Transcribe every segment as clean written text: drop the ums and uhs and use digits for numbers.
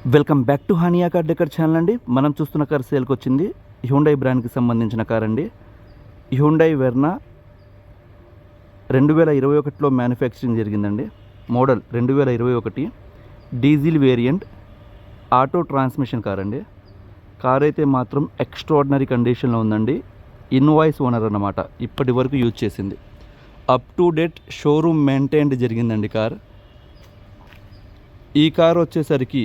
Welcome back to Hania car decor channel అండి. మనం చూస్తున్న కార్ సేల్కి వచ్చింది హ్యుండై బ్రాండ్కి సంబంధించిన కార్ అండి. హ్యుండై వెర్నా 2021లో మ్యానుఫ్యాక్చరింగ్ జరిగిందండి. Model 2021 diesel variant auto transmission car అండి. కార్ అయితే మాత్రం ఎక్స్ట్రాడినరీ కండిషన్లో ఉందండి. ఇన్వాయిస్ ఓనర్ అన్నమాట, ఇప్పటి వరకు యూజ్ చేసింది. Up to date showroom maintained జరిగిందండి కార్. ఈ కార్ వచ్చేసరికి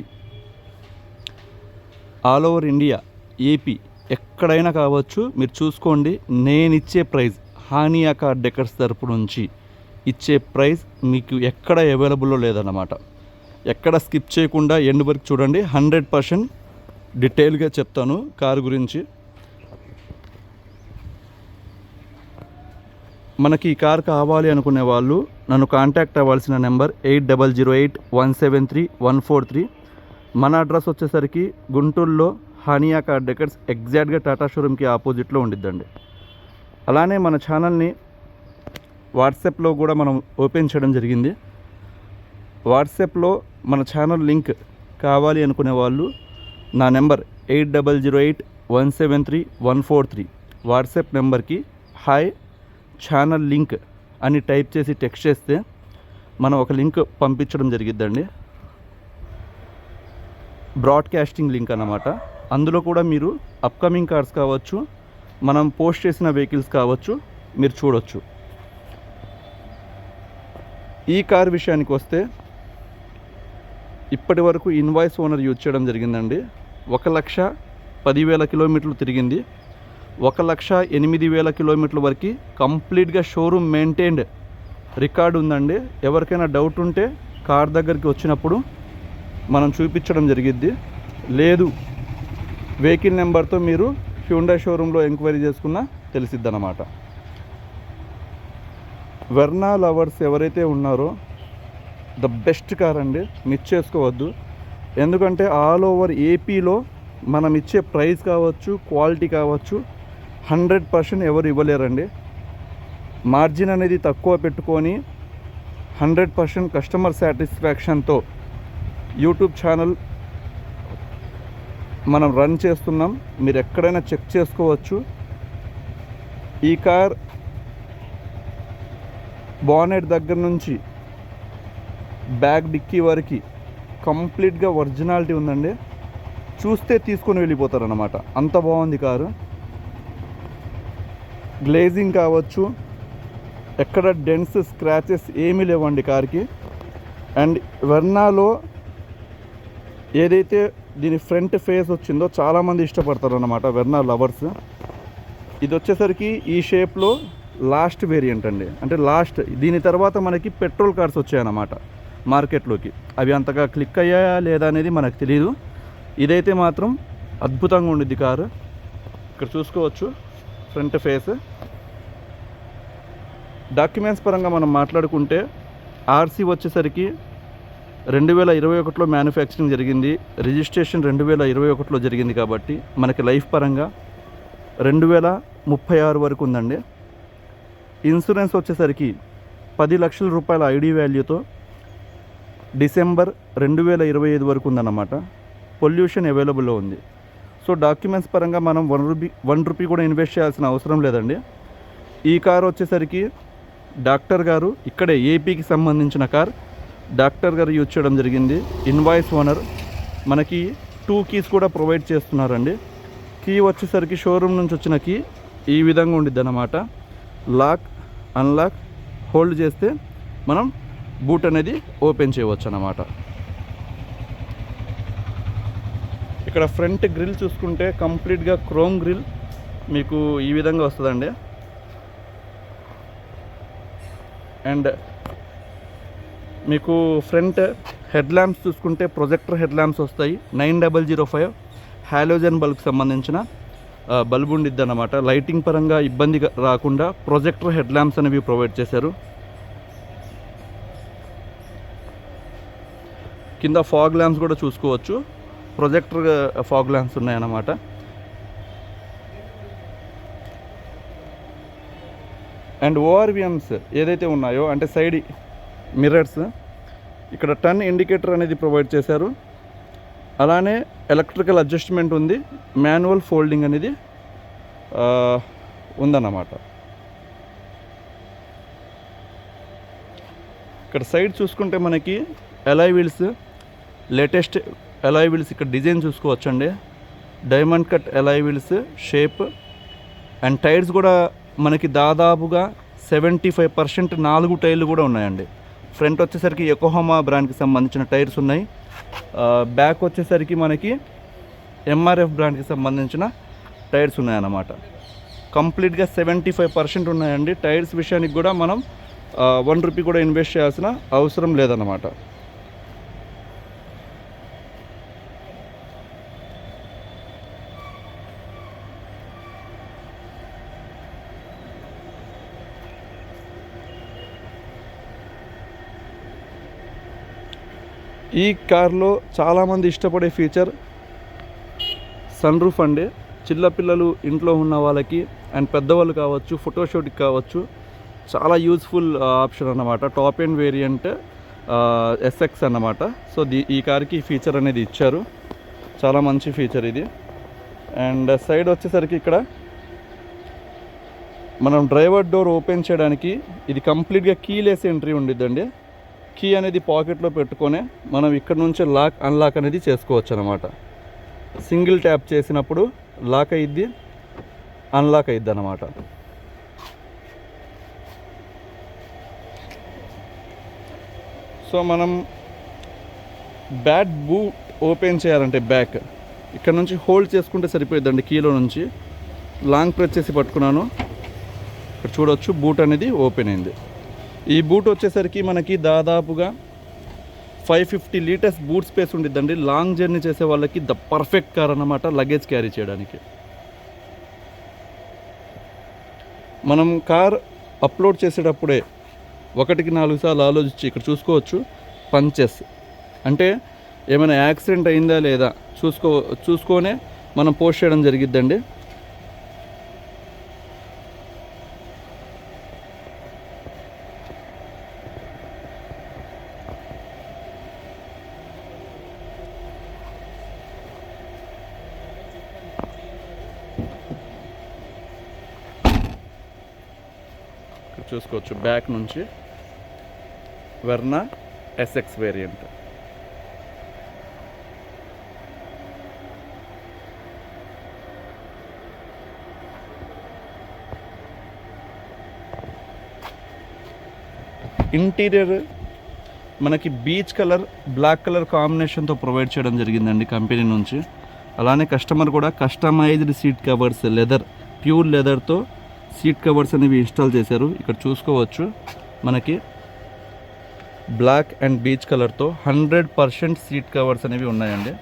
ఆల్ ఓవర్ ఇండియా, ఏపీ ఎక్కడైనా కావచ్చు, మీరు చూసుకోండి. నేను ఇచ్చే ప్రైస్ హానియా కార్ డెకర్స్ తరపు నుంచి ఇచ్చే ప్రైస్ మీకు ఎక్కడ అవైలబుల్లో లేదన్నమాట. ఎక్కడ స్కిప్ చేయకుండా ఎండ్ వరకు చూడండి. 100% డీటెయిల్గా చెప్తాను కారు గురించి. మనకి ఈ కార్ కావాలి అనుకునే వాళ్ళు నన్ను కాంటాక్ట్ అవ్వాల్సిన నెంబర్ 8008173143. మన అడ్రస్ వచ్చేసరికి గుంటూరులో హానియా కార్ డెకర్స్ ఎగ్జాక్ట్గా టాటా షోరూమ్కి ఆపోజిట్లో ఉండిద్దండి. అలానే మన ఛానల్ని వాట్సాప్లో కూడా మనం ఓపెన్ చేయడం జరిగింది. వాట్సాప్లో మన ఛానల్ లింక్ కావాలి అనుకునే వాళ్ళు నా నెంబర్ 8008173143 వాట్సాప్ నెంబర్కి హాయ్ ఛానల్ లింక్ అని టైప్ చేసి టెక్స్ట్ చేస్తే మనం ఒక లింక్ పంపించడం జరిగిద్దండి. బ్రాడ్కాస్టింగ్ లింక్ అన్నమాట. అందులో కూడా మీరు అప్కమింగ్ కార్స్ కావచ్చు, మనం పోస్ట్ చేసిన వెహికల్స్ కావచ్చు, మీరు చూడొచ్చు. ఈ కార్ విషయానికి వస్తే ఇప్పటి వరకు ఇన్వాయిస్ ఓనర్ యూజ్ చేయడం జరిగిందండి. 1,10,000 కిలోమీటర్లు తిరిగింది. 1,08,000 కిలోమీటర్ల వరకు కంప్లీట్గా షోరూమ్ మెయింటైన్డ్ రికార్డు ఉందండి. ఎవరికైనా డౌట్ ఉంటే కార్ దగ్గరికి వచ్చినప్పుడు మనం చూపించడం జరిగిద్ది. లేదు వెహికల్ నెంబర్తో మీరు హ్యుండై షోరూంలో ఎంక్వైరీ చేసుకున్నా తెలిసిద్ది అన్నమాట. వెర్నా లవర్స్ ఎవరైతే ఉన్నారో ద బెస్ట్ కార్ అండి, మిస్ చేసుకోవద్దు. ఎందుకంటే ఆల్ ఓవర్ ఏపీలో మనం ఇచ్చే ప్రైస్ కావచ్చు, క్వాలిటీ కావచ్చు 100% ఎవరు ఇవ్వలేరండి. మార్జిన్ అనేది తక్కువ పెట్టుకొని 100% కస్టమర్ సాటిస్ఫాక్షన్తో యూట్యూబ్ ఛానల్ మనం రన్ చేస్తున్నాం. మీరు ఎక్కడైనా చెక్ చేసుకోవచ్చు. ఈ కార్ బానెట్ దగ్గర నుంచి బ్యాక్ డిక్కీ వరకు కంప్లీట్గా ఒరిజినాలిటీ ఉందండి. చూస్తే తీసుకొని వెళ్ళిపోతారన్నమాట, అంత బాగుంది కారు. గ్లేజింగ్ కావచ్చు, ఎక్కడ డెన్స్ స్క్రాచెస్ ఏమీ లేవండి కార్కి. అండ్ వెర్నాలో ఏదైతే దీని ఫ్రంట్ ఫేస్ వచ్చిందో చాలామంది ఇష్టపడతారు అన్నమాట వెర్నా లవర్స్. ఇది వచ్చేసరికి ఈ షేప్లో లాస్ట్ వేరియంట్ అండి. అంటే లాస్ట్, దీని తర్వాత మనకి పెట్రోల్ కార్స్ వచ్చాయన్నమాట మార్కెట్లోకి. అవి అంతగా క్లిక్ అయ్యాయా లేదా అనేది మనకు తెలియదు. ఇదైతే మాత్రం అద్భుతంగా ఉండిద్ది కారు. ఇక్కడ చూసుకోవచ్చు ఫ్రంట్ ఫేస్. డాక్యుమెంట్స్ పరంగా మనం మాట్లాడుకుంటే ఆర్సీ వచ్చేసరికి 2021లో మ్యానుఫ్యాక్చరింగ్ జరిగింది. రిజిస్ట్రేషన్ 2021లో జరిగింది కాబట్టి మనకి లైఫ్ పరంగా 2036 వరకు ఉందండి. ఇన్సూరెన్స్ వచ్చేసరికి 10 లక్షల రూపాయల ఐడి వాల్యూతో డిసెంబర్ 2025 వరకు ఉందన్నమాట. పొల్యూషన్ అవైలబుల్లో ఉంది. సో డాక్యుమెంట్స్ పరంగా మనం 1 రూపీ కూడా ఇన్వెస్ట్ చేయాల్సిన అవసరం లేదండి. ఈ కార్ వచ్చేసరికి డాక్టర్ గారు, ఇక్కడే ఏపీకి సంబంధించిన కార్, డాక్టర్ గారు యూజ్ చేయడం జరిగింది. Invoice owner. మనకి 2 కీస్ కూడా ప్రొవైడ్ చేస్తున్నారండి. కీ వచ్చేసరికి షోరూమ్ నుంచి వచ్చిన కీ ఈ విధంగా ఉండిద్ది అన్నమాట. లాక్, అన్లాక్, హోల్డ్ చేస్తే మనం బూట్ అనేది ఓపెన్ చేయవచ్చు అన్నమాట. ఇక్కడ ఫ్రంట్ గ్రిల్ చూసుకుంటే కంప్లీట్గా క్రోమ్ గ్రిల్ మీకు ఈ విధంగా వస్తుందండి. అండ్ మీకు ఫ్రంట్ హెడ్ ల్యాంప్స్ చూసుకుంటే ప్రొజెక్టర్ హెడ్ ల్యాంప్స్ వస్తాయి. 9005 హాలోజన్ బల్బ్కి సంబంధించిన బల్బు ఉండిద్ది అన్నమాట. లైటింగ్ పరంగా ఇబ్బంది రాకుండా ప్రొజెక్టర్ హెడ్ ల్యాంప్స్ అనేవి ప్రొవైడ్ చేశారు. కింద ఫాగ్ ల్యాంప్స్ కూడా చూసుకోవచ్చు. ప్రొజెక్టర్ ఫాగ్ ల్యాంప్స్ ఉన్నాయన్నమాట. అండ్ ఓఆర్విఎమ్స్ ఏదైతే ఉన్నాయో అంటే సైడ్ మిర్రర్స్, ఇక్కడ టర్న్ ఇండికేటర్ అనేది ప్రొవైడ్ చేశారు. అలానే ఎలక్ట్రికల్ అడ్జస్ట్మెంట్ ఉంది, మాన్యువల్ ఫోల్డింగ్ అనేది ఉందన్నమాట. ఇక్కడ సైడ్ చూసుకుంటే మనకి alloy wheels, latest alloy wheels ఇక్కడ డిజైన్ చూసుకోవచ్చండి. Diamond cut alloy wheels shape and tyres కూడా మనకి దాదాపుగా 75% 4 టైర్లు కూడా ఉన్నాయండి. ఫ్రంట్ వచ్చేసరికి యోకోహామా బ్రాండ్కి సంబంధించిన టైర్స్ ఉన్నాయి. బ్యాక్ వచ్చేసరికి మనకి ఎంఆర్ఎఫ్ బ్రాండ్కి సంబంధించిన టైర్స్ ఉన్నాయన్నమాట. కంప్లీట్గా 75% ఉన్నాయండి. టైర్స్ విషయానికి కూడా మనం 1 రూపీ కూడా ఇన్వెస్ట్ చేయాల్సిన అవసరం లేదన్నమాట. ఈ కార్లో చాలామంది ఇష్టపడే ఫీచర్ సన్ రూఫ్ అండి. చిన్నపిల్లలు ఇంట్లో ఉన్న వాళ్ళకి అండ్ పెద్దవాళ్ళు కావచ్చు, ఫోటోషూట్కి కావచ్చు, చాలా యూజ్ఫుల్ ఆప్షన్ అన్నమాట. టాప్ ఎండ్ వేరియంట్ ఎస్ఎక్స్ అన్నమాట. సో ఈ కార్కి ఫీచర్ అనేది ఇచ్చారు, చాలా మంచి ఫీచర్ ఇది. అండ్ సైడ్ వచ్చేసరికి ఇక్కడ మనం డ్రైవర్ డోర్ ఓపెన్ చేయడానికి ఇది కంప్లీట్గా కీలెస్ ఎంట్రీ ఉండిద్దండి. కీ అనేది పాకెట్లో పెట్టుకొని మనం ఇక్కడ నుంచి లాక్ అన్లాక్ అనేది చేసుకోవచ్చు అనమాట. సింగిల్ ట్యాప్ చేసినప్పుడు లాక్ అయ్యిద్ది, అన్లాక్ అయ్యిద్ది అనమాట. సో మనం బూట్ ఓపెన్ చేయాలంటే బ్యాక్ ఇక్కడ నుంచి హోల్డ్ చేసుకుంటే సరిపోయిద్దండి. కీలో నుంచి లాంగ్ ప్రెస్ చేసి పట్టుకున్నాను, ఇక్కడ చూడవచ్చు బూట్ అనేది ఓపెన్ అయింది. ఈ బూట్ వచ్చేసరికి మనకి దాదాపుగా 550 లీటర్స్ బూట్ స్పేస్ ఉండిద్దండి. లాంగ్ జర్నీ చేసే వాళ్ళకి ద పర్ఫెక్ట్ కార్ అన్నమాట, లగేజ్ క్యారీ చేయడానికి. మనం కార్ అప్లోడ్ చేసేటప్పుడే 1కి 4 సార్లు ఆలోచించి ఇక్కడ చూసుకోవచ్చు పంచెస్, అంటే ఏమైనా యాక్సిడెంట్ అయిందా లేదా చూసుకొనే మనం పోస్ట్ చేయడం జరిగిద్దండి. చూసుకోవచ్చు బ్యాక్ నుంచి వెర్నా ఎస్ఎక్స్ వేరియంట్. ఇంటీరియర్ మనకి బీచ్ కలర్, బ్లాక్ కలర్ కాంబినేషన్తో ప్రొవైడ్ చేయడం జరిగిందండి కంపెనీ నుంచి. అలానే కస్టమర్ కూడా కస్టమైజ్డ్ సీట్ కవర్స్, ప్యూర్ లెదర్తో సీట్ కవర్స్ అనేవి ఇన్స్టాల్ చేశారు. ఇక్కడ చూసుకోవచ్చు మనకి బ్లాక్ అండ్ బీచ్ కలర్తో 100% సీట్ కవర్స్ అనేవి ఉన్నాయండి.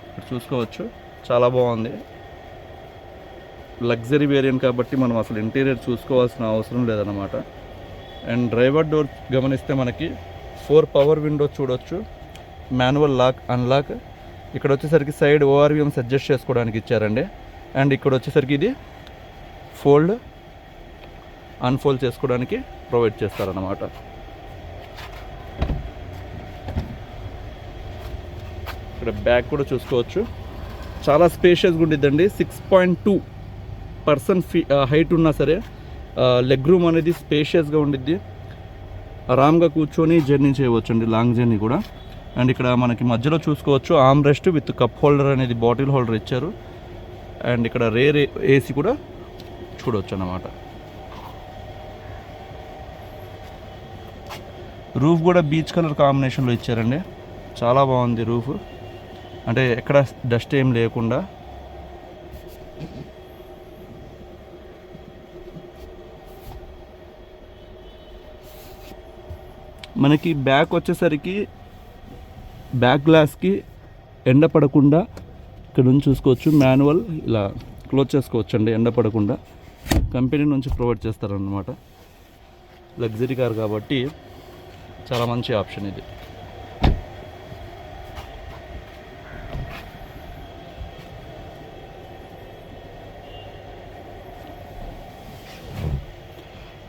ఇక్కడ చూసుకోవచ్చు చాలా బాగుంది. లగ్జరీ వేరియంట్ కాబట్టి మనం అసలు ఇంటీరియర్ చూసుకోవాల్సిన అవసరం లేదన్నమాట. అండ్ డ్రైవర్ డోర్ గమనిస్తే మనకి 4 పవర్ విండోస్ చూడవచ్చు, మాన్యువల్ లాక్ అన్లాక్. ఇక్కడ వచ్చేసరికి సైడ్ ఓఆర్విఎంస్ అడ్జస్ట్ చేసుకోవడానికి ఇచ్చారండి. అండ్ ఇక్కడ వచ్చేసరికి ఇది ఫోల్డ్ అన్ఫోల్డ్ చేసుకోవడానికి ప్రొవైడ్ చేస్తారన్నమాట. ఇక్కడ బ్యాక్ కూడా చూసుకోవచ్చు చాలా స్పేషియస్గా ఉండిద్దండి. 6.2% హైట్ ఉన్నా సరే లెగ్ రూమ్ అనేది స్పేషియస్గా ఉండిద్ది. ఆరామ్గా కూర్చొని జర్నీ చేయవచ్చు అండి, లాంగ్ జర్నీ కూడా. అండ్ ఇక్కడ మనకి మధ్యలో చూసుకోవచ్చు arm rest with cup holder అనేది, బాటిల్ హోల్డర్ ఇచ్చారు. అండ్ ఇక్కడ రేర్ ఏసీ కూడా చూడవచ్చు అన్నమాట. రూఫ్ కూడా బీచ్ కలర్ కాంబినేషన్లో ఇచ్చారండి, చాలా బాగుంది రూఫ్, అంటే ఎక్కడ డస్ట్ ఏం లేకుండా. మనకి బ్యాక్ వచ్చేసరికి బ్యాక్ గ్లాస్కి ఎండ పడకుండా ఇక్కడ నుంచి చూసుకోవచ్చు, మాన్యువల్ ఇలా క్లోజ్ చేసుకోవచ్చు అండి, ఎండ పడకుండా కంపెనీ నుంచి ప్రొవైడ్ చేస్తారన్నమాట. లగ్జరీ కార్ కాబట్టి చాలా మంచి ఆప్షన్ ఇది.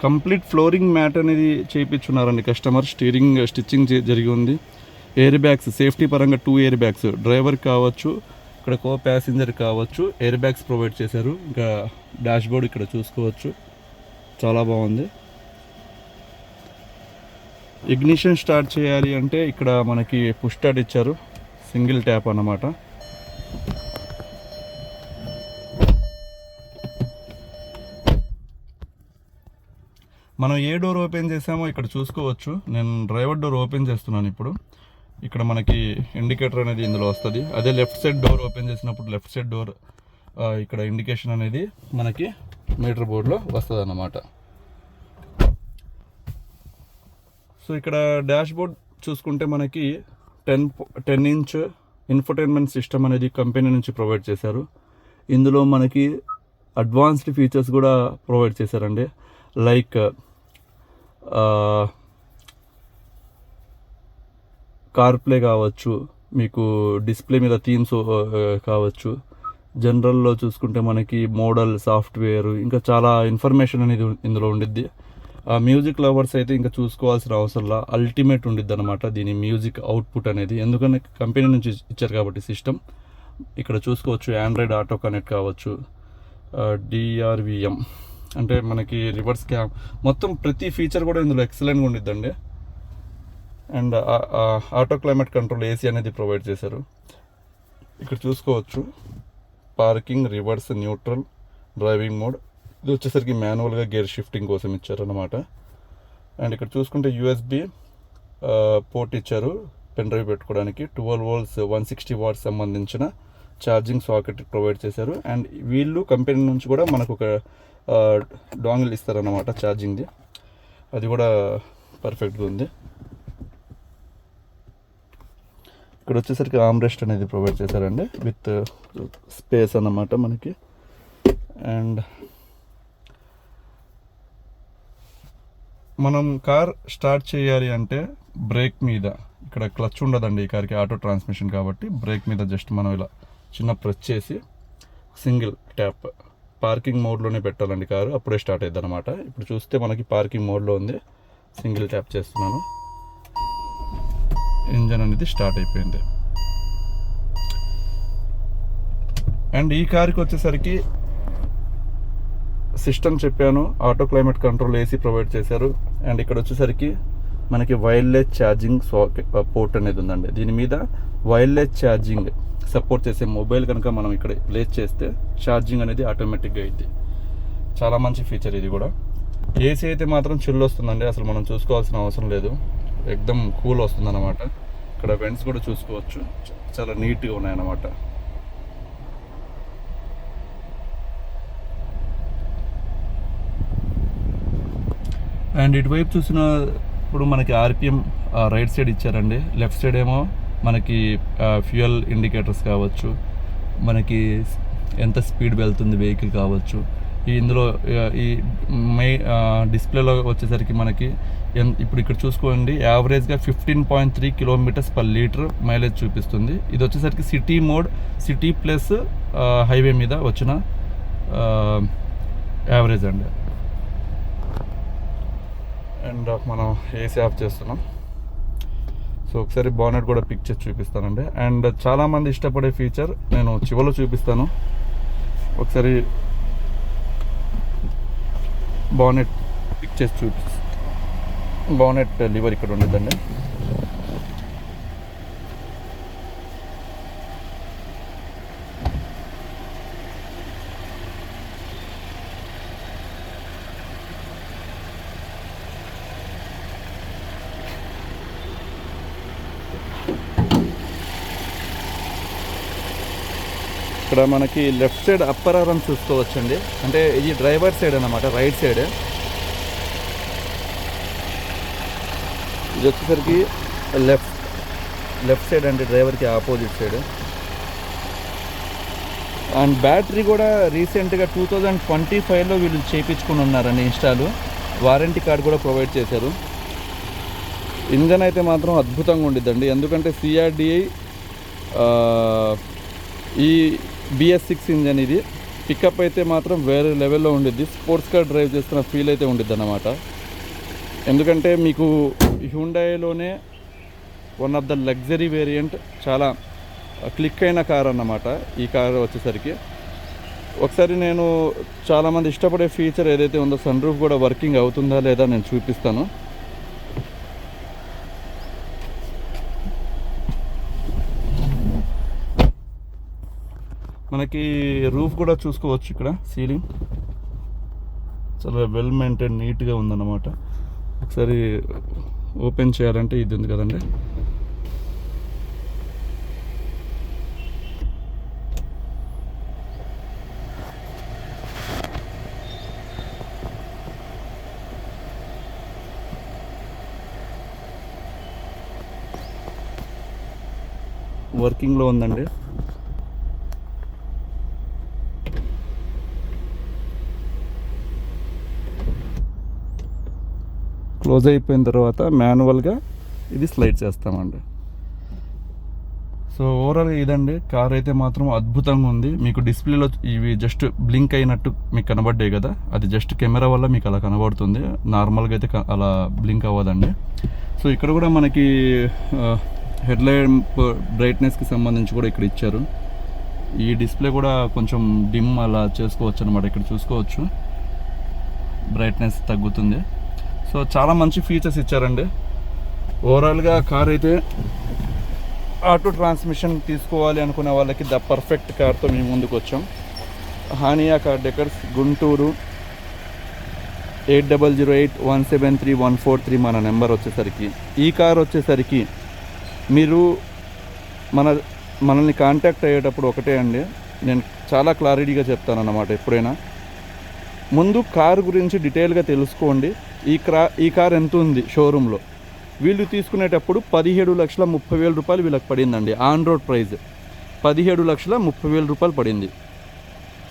కంప్లీట్ ఫ్లోరింగ్ మ్యాట్ అనేది చేయించున్నారండి కస్టమర్. స్టీరింగ్ స్టిచ్చింగ్ జరిగి ఉంది. ఎయిర్ బ్యాగ్స్ సేఫ్టీ పరంగా 2 ఎయిర్ బ్యాగ్స్, డ్రైవర్ కావచ్చు, ఇక్కడ కో ప్యాసింజర్ కావచ్చు, ఎయిర్ బ్యాగ్స్ ప్రొవైడ్ చేశారు. ఇంకా డాష్ బోర్డ్ ఇక్కడ చూసుకోవచ్చు, చాలా బాగుంది. ఇగ్నిషన్ స్టార్ట్ చేయాలి అంటే ఇక్కడ మనకి పుష్ స్టార్ట్ ఇచ్చారు, సింగిల్ ట్యాప్ అన్నమాట. మనం ఏ డోర్ ఓపెన్ చేసామో ఇక్కడ చూసుకోవచ్చు. నేను డ్రైవర్ డోర్ ఓపెన్ చేస్తున్నాను ఇప్పుడు. ఇక్కడ మనకి ఇండికేటర్ అనేది ఇందులో వస్తుంది. అదే లెఫ్ట్ సైడ్ డోర్ ఓపెన్ చేసినప్పుడు లెఫ్ట్ సైడ్ డోర్ ఇక్కడ ఇండికేషన్ అనేది మనకి మీటర్ బోర్డులో వస్తుంది అన్నమాట. సో ఇక్కడ డాష్ బోర్డ్ చూసుకుంటే మనకి 10 ఇంచ్ ఇన్ఫోటైన్మెంట్ సిస్టమ్ అనేది కంపెనీ నుంచి ప్రొవైడ్ చేశారు. ఇందులో మనకి అడ్వాన్స్డ్ ఫీచర్స్ కూడా ప్రొవైడ్ చేశారండి. లైక్ కార్ ప్లే కావచ్చు, మీకు డిస్ప్లే మీద థీమ్స్ కావచ్చు. జనరల్లో చూసుకుంటే మనకి మోడల్, సాఫ్ట్వేర్, ఇంకా చాలా ఇన్ఫర్మేషన్ అనేది ఇందులో ఉండిద్ది. మ్యూజిక్ లవర్స్ అయితే ఇంకా చూసుకోవాల్సిన అవసరంలా అల్టిమేట్ ఉండిద్ది అనమాట దీని మ్యూజిక్ అవుట్పుట్ అనేది. ఎందుకంటే కంపెనీ నుంచి ఇచ్చారు కాబట్టి సిస్టమ్. ఇక్కడ చూసుకోవచ్చు ఆండ్రాయిడ్ ఆటో కనెక్ట్ కావచ్చు, DRVM అంటే మనకి రివర్స్ క్యామ్, మొత్తం ప్రతి ఫీచర్ కూడా ఇందులో ఎక్సలెంట్గా ఉండిద్దండి. And auto climate control AC అనేది ప్రొవైడ్ చేశారు. ఇక్కడ చూసుకోవచ్చు parking, reverse, neutral, driving mode. ఇది వచ్చేసరికి మాన్యువల్గా గేర్ షిఫ్టింగ్ కోసం ఇచ్చారన్నమాట. అండ్ ఇక్కడ చూసుకుంటే USB పోర్ట్ ఇచ్చారు పెన్ డ్రైవ్ పెట్టుకోవడానికి. 12 volts 160 watts సంబంధించిన ఛార్జింగ్ సాకెట్ ప్రొవైడ్ చేశారు. అండ్ వీళ్ళు కంపెనీ నుంచి కూడా మనకు ఒక డాంగిల్ ఇస్తారన్నమాట ఛార్జింగ్ది. అది కూడా పర్ఫెక్ట్గా ఉంది. ఇక్కడ వచ్చేసరికి ఆమ్రెస్ట్ అనేది ప్రొవైడ్ చేశారండి విత్ స్పేస్ అన్నమాట మనకి. అండ్ మనం కార్ స్టార్ట్ చేయాలి అంటే బ్రేక్ మీద, ఇక్కడ క్లచ్ ఉండదండి ఈ కార్కి, ఆటో ట్రాన్స్మిషన్ కాబట్టి బ్రేక్ మీద జస్ట్ మనం ఇలా చిన్న ప్రెస్ చేసి సింగిల్ ట్యాప్ పార్కింగ్ మోడ్లోనే పెట్టాలండి కారు, అప్పుడే స్టార్ట్ అవుతుంది అనమాట. ఇప్పుడు చూస్తే మనకి పార్కింగ్ మోడ్లో ఉంది. సింగిల్ ట్యాప్ చేస్తున్నాను, ఇంజన్ అనేది స్టార్ట్ అయిపోయింది. అండ్ ఈ కార్కి వచ్చేసరికి సిస్టమ్ చెప్పాను, auto climate control AC provide చేశారు. అండ్ ఇక్కడ వచ్చేసరికి మనకి వైర్లెస్ ఛార్జింగ్ పోర్ట్ అనేది ఉందండి. దీని మీద వైర్లెస్ ఛార్జింగ్ సపోర్ట్ చేసే మొబైల్ కనుక మనం ఇక్కడ ప్లేస్ చేస్తే ఛార్జింగ్ అనేది ఆటోమేటిక్గా అయింది. చాలా మంచి ఫీచర్ ఇది కూడా. AC అయితే మాత్రం చిల్ వస్తుందండి, అసలు మనం చూసుకోవాల్సిన అవసరం లేదు, ఎక్దమ్ కూల్ వస్తుంది అనమాట. ఇక్కడ వెంట్స్ కూడా చూసుకోవచ్చు, చాలా నీట్గా ఉన్నాయన్నమాట. అండ్ ఇటువైపు చూసిన ఇప్పుడు మనకి RPM రైట్ సైడ్ ఇచ్చారండి. లెఫ్ట్ సైడ్ ఏమో మనకి ఫ్యూయల్ ఇండికేటర్స్ కావచ్చు, మనకి ఎంత స్పీడ్ వెళ్తుంది వెహికల్ కావచ్చు. ఇందులో ఈ డిస్ప్లేలో వచ్చేసరికి మనకి ఇప్పుడు ఇక్కడ చూసుకోండి యావరేజ్గా 15.3 km/లీటర్ మైలేజ్ చూపిస్తుంది. ఇది వచ్చేసరికి city mode, city plus highway మీద వచ్చిన యావరేజ్ అండి. అండ్ మనం AC ఆఫ్ చేస్తున్నాం. సో ఒకసారి బానెట్ కూడా పిక్ చేసి చూపిస్తానండి. అండ్ చాలామంది ఇష్టపడే ఫీచర్ నేను చివరిలో చూపిస్తాను. ఒకసారి బానెట్ పిక్ చేసి చూపిస్తాను. బానెట్ లివర్ ఇక్కడ ఉండదండి. ఇక్కడ మనకి లెఫ్ట్ సైడ్ అప్పర్ ఆర్మ్ చూసుకోవచ్చండి, అంటే ఇది డ్రైవర్ సైడ్ అన్నమాట, రైట్ సైడ్. ఇది వచ్చేసరికి లెఫ్ట్ సైడ్ అంటే డ్రైవర్కి ఆపోజిట్ సైడ్. అండ్ బ్యాటరీ కూడా రీసెంట్గా 2025లో వీళ్ళు చేయించుకుని ఉన్నారండి ఇన్స్టాల్. వారంటీ కార్డ్ కూడా ప్రొవైడ్ చేశారు. ఇంజన్ అయితే మాత్రం అద్భుతంగా ఉండిద్దండి, ఎందుకంటే CRDI ఈ BS6 ఇంజన్ ఇది. పికప్ అయితే మాత్రం వేరే లెవెల్లో ఉండిద్ది, స్పోర్ట్స్ కార్ డ్రైవ్ చేస్తున్న ఫీల్ అయితే ఉండిద్ది అన్నమాట. ఎందుకంటే మీకు హ్యుండాయిలోనే one of the luxury variant, చాలా క్లిక్ అయిన కార్ అన్నమాట ఈ కార్ వచ్చేసరికి. ఒకసారి నేను చాలామంది ఇష్టపడే ఫీచర్ ఏదైతే ఉందో సన్ రూఫ్ కూడా వర్కింగ్ అవుతుందా లేదా నేను చూపిస్తాను. మనకి రూఫ్ కూడా చూసుకోవచ్చు, ఇక్కడ సీలింగ్ చాలా వెల్ మెయింటైన్ నీట్గా ఉందన్నమాట. ఒకసారి ఓపెన్ చేయాలంటే ఇది ఉంది కదండి. వర్కింగ్లో ఉందండి. క్లోజ్ అయిపోయిన తర్వాత మాన్యువల్గా ఇది స్లైడ్ చేస్తామండి. సో ఓవరాల్గా ఇదండి కార్ అయితే మాత్రం అద్భుతంగా ఉంది. మీకు డిస్ప్లేలో ఇవి జస్ట్ బ్లింక్ అయినట్టు మీకు కనబడ్డాయి కదా, అది జస్ట్ కెమెరా వల్ల మీకు అలా కనబడుతుంది. నార్మల్గా అయితే అలా బ్లింక్ అవ్వదండి. సో ఇక్కడ కూడా మనకి హెడ్లైట్ బ్రైట్నెస్కి సంబంధించి కూడా ఇక్కడ ఇచ్చారు. ఈ డిస్ప్లే కూడా కొంచెం డిమ్ అలా చేసుకోవచ్చు అనమాట. ఇక్కడ చూసుకోవచ్చు బ్రైట్నెస్ తగ్గుతుంది. సో చాలా మంచి ఫీచర్స్ ఇచ్చారండి. ఓవరాల్గా కార్ అయితే ఆటో ట్రాన్స్మిషన్ తీసుకోవాలి అనుకునే వాళ్ళకి ద పర్ఫెక్ట్ కార్తో మేము ముందుకు వచ్చాం. హానియా కార్ డెకర్స్, గుంటూరు 8008173143 మన నెంబర్ వచ్చేసరికి. ఈ కార్ వచ్చేసరికి మీరు మనల్ని కాంటాక్ట్ అయ్యేటప్పుడు ఒకటే అండి, నేను చాలా క్లారిటీగా చెప్తాను అన్నమాట. ఎప్పుడైనా ముందు కారు గురించి డీటెయిల్గా తెలుసుకోండి. ఈ కార్ ఎంత ఉంది షోరూంలో, వీళ్ళు తీసుకునేటప్పుడు 17,30,000 రూపాయలు వీళ్ళకి పడిందండి. ఆన్ రోడ్ ప్రైస్ 17,30,000 రూపాయలు పడింది.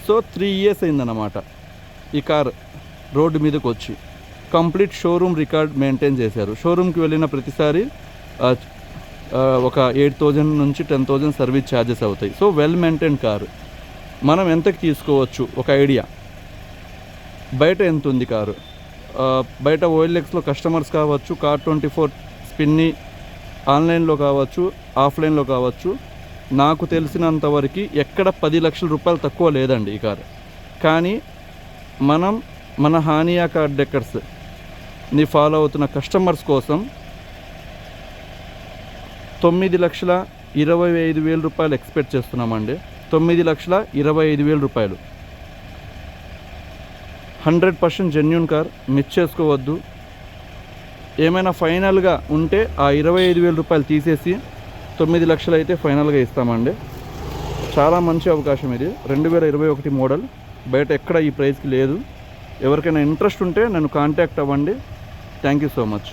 సో 3 years అయిందన్నమాట ఈ కార్ రోడ్డు మీదకి వచ్చి. కంప్లీట్ షోరూమ్ రికార్డ్ మెయింటైన్ చేశారు. షోరూమ్కి వెళ్ళిన ప్రతిసారి ఒక 8,000 నుంచి 10,000 సర్వీస్ ఛార్జెస్ అవుతాయి. So well maintain car. మనం ఎంతకి తీసుకోవచ్చు ఒక ఐడియా. బయట ఎంత ఉంది కారు, బయట OLXలో కస్టమర్స్ కావచ్చు, Car24 స్పిన్ని ఆన్లైన్లో కావచ్చు, ఆఫ్లైన్లో కావచ్చు, నాకు తెలిసినంతవరకు ఎక్కడ 10 లక్షల రూపాయలు తక్కువ లేదండి ఈ కారు. కానీ మన హానియా కార్ డెకర్స్ని ఫాలో అవుతున్న కస్టమర్స్ కోసం 9,25,000 రూపాయలు ఎక్స్పెక్ట్ చేస్తున్నామండి. 9,25,000 రూపాయలు 100% జెన్యూన్ కార్, మిస్ చేసుకోవద్దు. ఏమైనా ఫైనల్గా ఉంటే ఆ 25,000 రూపాయలు తీసేసి 9 లక్షలు అయితే ఫైనల్గా ఇస్తామండి. చాలా మంచి అవకాశం ఇది. 2021 మోడల్, బయట ఎక్కడ ఈ ప్రైస్కి లేదు. ఎవరికైనా ఇంట్రెస్ట్ ఉంటే నన్ను కాంటాక్ట్ అవ్వండి. Thank you so much.